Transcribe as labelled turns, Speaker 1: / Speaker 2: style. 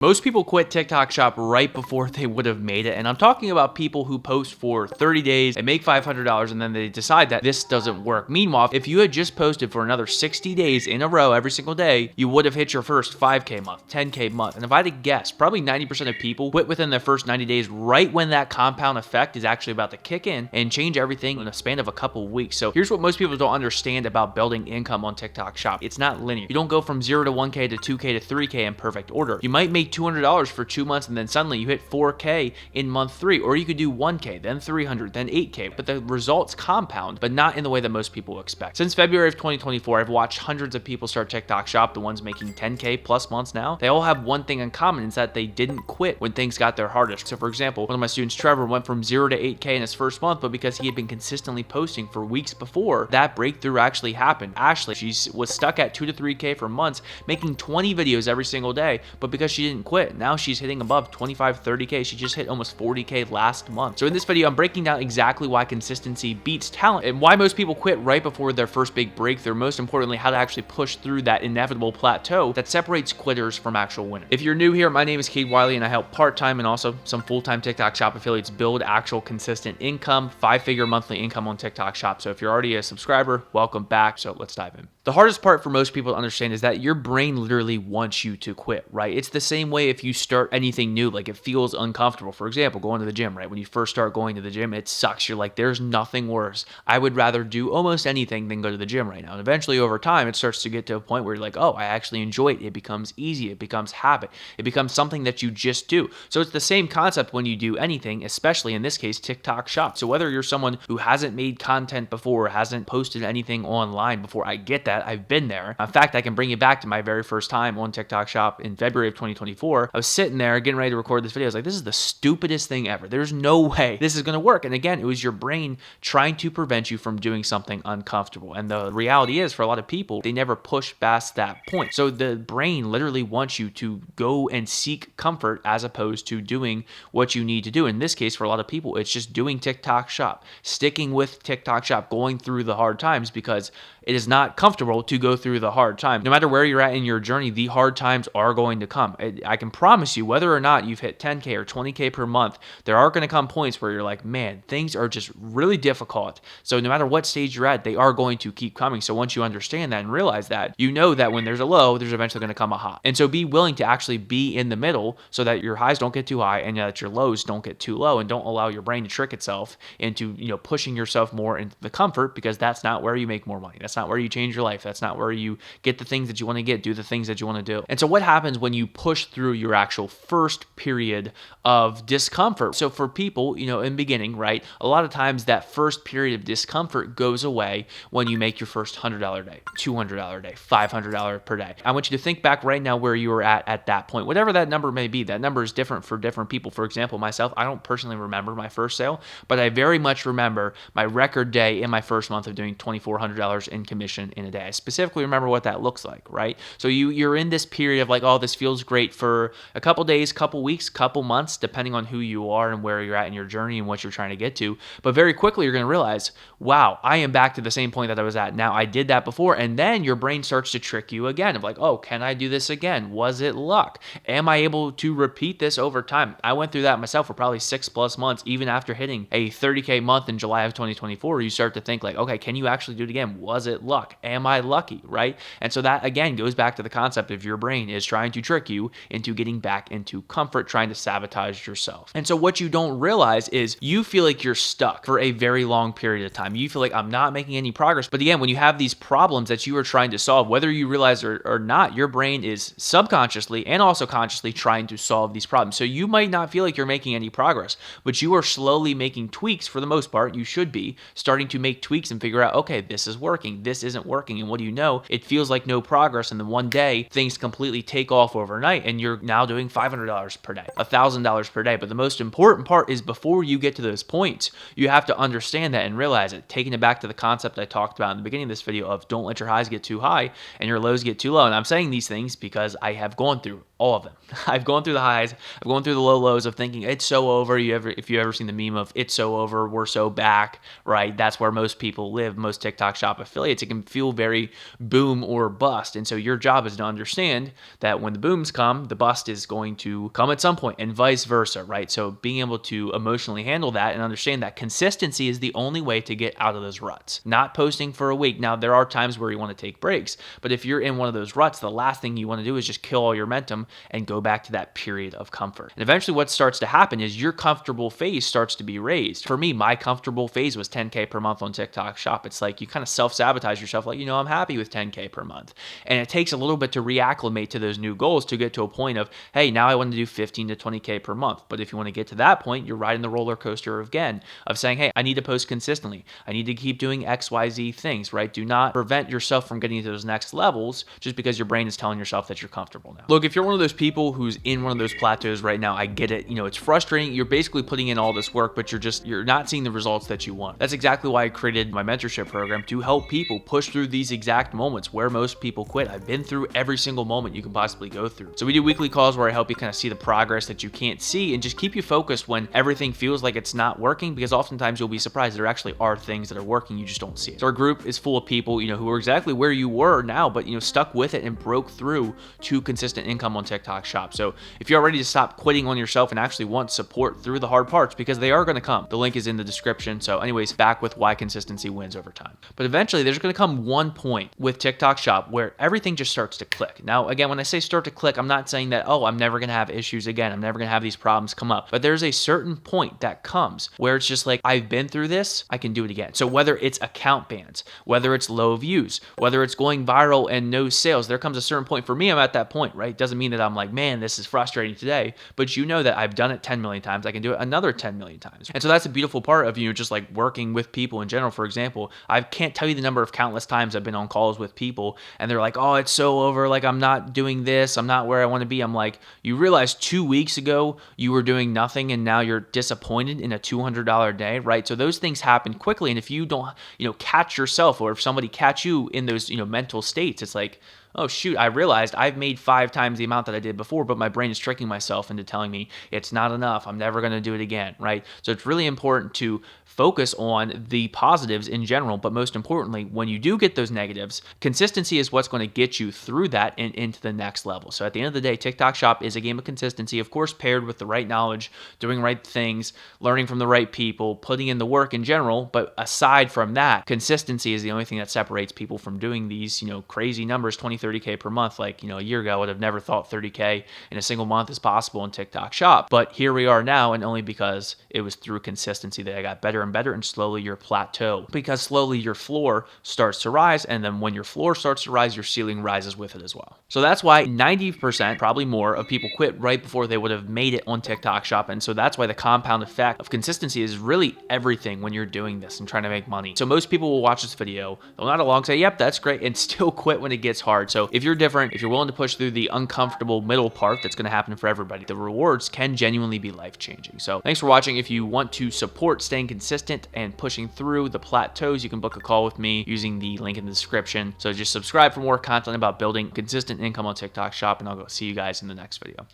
Speaker 1: Most people quit TikTok Shop right before they would have made it, and I'm talking about people who post for 30 days and make $500 and then they decide that this doesn't work. Meanwhile, if you had just posted for another 60 days in a row every single day, you would have hit your first 5K month, 10K month. And if I had to guess, probably 90% of people quit within their first 90 days right when that compound effect is actually about to kick in and change everything in a span of a couple of weeks. So here's what most people don't understand about building income on TikTok Shop. It's not linear. You don't go from 0 to 1K to 2K to 3K in perfect order. You might make $200 for 2 months and then suddenly you hit 4K in month 3, or you could do 1K, then 300, then 8K, but the results compound, but not in the way that most people expect. Since February of 2024, I've watched hundreds of people start TikTok Shop, the ones making 10K plus months now. They all have one thing in common, is that they didn't quit when things got their hardest. So for example, one of my students, Trevor, went from 0 to 8K in his first month, but because he had been consistently posting for weeks before, that breakthrough actually happened. Ashley, she was stuck at 2 to 3K for months, making 20 videos every single day, but because she didn't quit, now she's hitting above 25, 30K. She just hit almost 40K last month. So in this video, I'm breaking down exactly why consistency beats talent and why most people quit right before their first big breakthrough. Most importantly, how to actually push through that inevitable plateau that separates quitters from actual winners. If you're new here, my name is Kade Wiley and I help part-time and also some full-time TikTok Shop affiliates build actual consistent income, 5-figure monthly income on TikTok Shop. So if you're already a subscriber, welcome back. So let's dive in. The hardest part for most people to understand is that your brain literally wants you to quit, right? It's the same way if you start anything new, like it feels uncomfortable. For example, going to the gym, right? When you first start going to the gym, it sucks. You're like, there's nothing worse. I would rather do almost anything than go to the gym right now. And eventually over time, it starts to get to a point where you're like, oh, I actually enjoy it. It becomes easy. It becomes habit. It becomes something that you just do. So it's the same concept when you do anything, especially in this case, TikTok Shop. So whether you're someone who hasn't made content before, hasn't posted anything online before, I get that. I've been there. In fact, I can bring you back to my very first time on TikTok Shop in February of 2024. I was sitting there getting ready to record this video. I was like, this is the stupidest thing ever. There's no way this is going to work. And again, it was your brain trying to prevent you from doing something uncomfortable. And the reality is, for a lot of people, they never push past that point. So the brain literally wants you to go and seek comfort as opposed to doing what you need to do. In this case, for a lot of people, it's just doing TikTok Shop, sticking with TikTok Shop, going through the hard times, because it is not comfortable to go through the hard time. No matter where you're at in your journey, the hard times are going to come. I can promise you, whether or not you've hit 10K or 20K per month, there are going to come points where you're like, man, things are just really difficult. So no matter what stage you're at, they are going to keep coming. So once you understand that and realize that, you know that when there's a low, there's eventually going to come a high. And so be willing to actually be in the middle so that your highs don't get too high and that your lows don't get too low, and don't allow your brain to trick itself into, pushing yourself more into the comfort, because that's not where you make more money. That's not where you change your life. That's not where you get the things that you want to get, do the things that you want to do. And so what happens when you push through your actual first period of discomfort? So for people, in beginning, right, a lot of times that first period of discomfort goes away when you make your first $100 day, $200 day, $500 per day. I want you to think back right now where you were at that point, whatever that number may be. That number is different for different people. For example, myself, I don't personally remember my first sale, but I very much remember my record day in my first month of doing $2,400 in commission in a day. I specifically remember what that looks like, right? So you're in this period of like, oh, this feels great for a couple days, couple weeks, couple months, depending on who you are and where you're at in your journey and what you're trying to get to. But very quickly, you're going to realize, wow, I am back to the same point that I was at now. I did that before. And then your brain starts to trick you again of like, oh, can I do this again? Was it luck? Am I able to repeat this over time? I went through that myself for probably 6+ months, even after hitting a 30K month in July of 2024. You start to think like, okay, can you actually do it again? Was it luck? Am I lucky, right? And so that again goes back to the concept of your brain is trying to trick you into getting back into comfort, trying to sabotage yourself. And so what you don't realize is you feel like you're stuck for a very long period of time. You feel like I'm not making any progress. But again, when you have these problems that you are trying to solve, whether you realize or not, your brain is subconsciously and also consciously trying to solve these problems. So you might not feel like you're making any progress, but you are slowly making tweaks. For the most part, you should be starting to make tweaks and figure out, okay, this is working, this isn't working. And what do you know? It feels like no progress. And then one day things completely take off overnight and you're now doing $500 per day, $1,000 per day. But the most important part is before you get to those points, you have to understand that and realize it. Taking it back to the concept I talked about in the beginning of this video of don't let your highs get too high and your lows get too low. And I'm saying these things because I have gone through all of them. I've gone through the highs. I've gone through the low lows of thinking it's so over. If you ever seen the meme of it's so over, we're so back, right? That's where most people live, most TikTok Shop affiliates. It can feel very binary boom or bust. And so your job is to understand that when the booms come, the bust is going to come at some point, and vice versa, right? So being able to emotionally handle that and understand that consistency is the only way to get out of those ruts. Not posting for a week. Now, there are times where you want to take breaks, but if you're in one of those ruts, the last thing you want to do is just kill all your momentum and go back to that period of comfort. And eventually what starts to happen is your comfortable phase starts to be raised. For me, my comfortable phase was 10K per month on TikTok Shop. It's like you kind of self-sabotage yourself, like, I'm happy with 10K per month. And it takes a little bit to reacclimate to those new goals to get to a point of, hey, now I want to do 15 to 20K per month. But if you want to get to that point, you're riding the roller coaster again of saying, hey, I need to post consistently. I need to keep doing XYZ things, right? Do not prevent yourself from getting to those next levels just because your brain is telling yourself that you're comfortable now. Look, if you're one of those people who's in one of those plateaus right now, I get it. It's frustrating. You're basically putting in all this work, but you're not seeing the results that you want. That's exactly why I created my mentorship program, to help people push through these exact moments where most people quit. I've been through every single moment you can possibly go through. So we do weekly calls where I help you kind of see the progress that you can't see and just keep you focused when everything feels like it's not working, because oftentimes you'll be surprised there actually are things that are working, you just don't see it. So our group is full of people, who are exactly where you were now, but stuck with it and broke through to consistent income on TikTok Shop. So if you're ready to stop quitting on yourself and actually want support through the hard parts, because they are going to come, the link is in the description. So anyways, back with why consistency wins over time. But eventually there's going to come one point with TikTok Shop where everything just starts to click. Now, again, when I say start to click, I'm not saying that, I'm never going to have issues again. I'm never going to have these problems come up. But there's a certain point that comes where it's just like, I've been through this, I can do it again. So whether it's account bans, whether it's low views, whether it's going viral and no sales, there comes a certain point. For me, I'm at that point, right? Doesn't mean that I'm like, man, this is frustrating today, but that I've done it 10 million times. I can do it another 10 million times. And so that's a beautiful part of, just like working with people in general. For example, I can't tell you the number of countless times I've been on calls with people and they're like, oh, it's so over. Like, I'm not doing this. I'm not where I want to be. I'm like, you realize 2 weeks ago you were doing nothing and now you're disappointed in a $200 day, right? So those things happen quickly. And if you don't, catch yourself, or if somebody catch you in those, mental states, it's like, oh shoot, I realized I've made 5 times the amount that I did before, but my brain is tricking myself into telling me it's not enough. I'm never going to do it again, right? So it's really important to focus on the positives in general, but most importantly, when you do get those negatives, consistency is what's going to get you through that and into the next level. So at the end of the day, TikTok Shop is a game of consistency, of course, paired with the right knowledge, doing right things, learning from the right people, putting in the work in general. But aside from that, consistency is the only thing that separates people from doing these, crazy numbers, 20, 30K per month. Like, a year ago, I would have never thought 30K in a single month is possible in TikTok Shop. But here we are now, and only because it was through consistency that I got better and better, and slowly your plateau, because slowly your floor starts to rise, and then when your floor starts to rise, your ceiling rises with it as well. So that's why 90%, probably more, of people quit right before they would have made it on TikTok Shop. And so that's why the compound effect of consistency is really everything when you're doing this and trying to make money. So most people will watch this video, they'll nod along, say, yep, that's great, and still quit when it gets hard. So if you're different, if you're willing to push through the uncomfortable middle part, that's going to happen for everybody. The rewards can genuinely be life-changing. So thanks for watching. If you want to support staying consistent and pushing through the plateaus, you can book a call with me using the link in the description. So just subscribe for more content about building consistent income on TikTok Shop, and I'll go see you guys in the next video.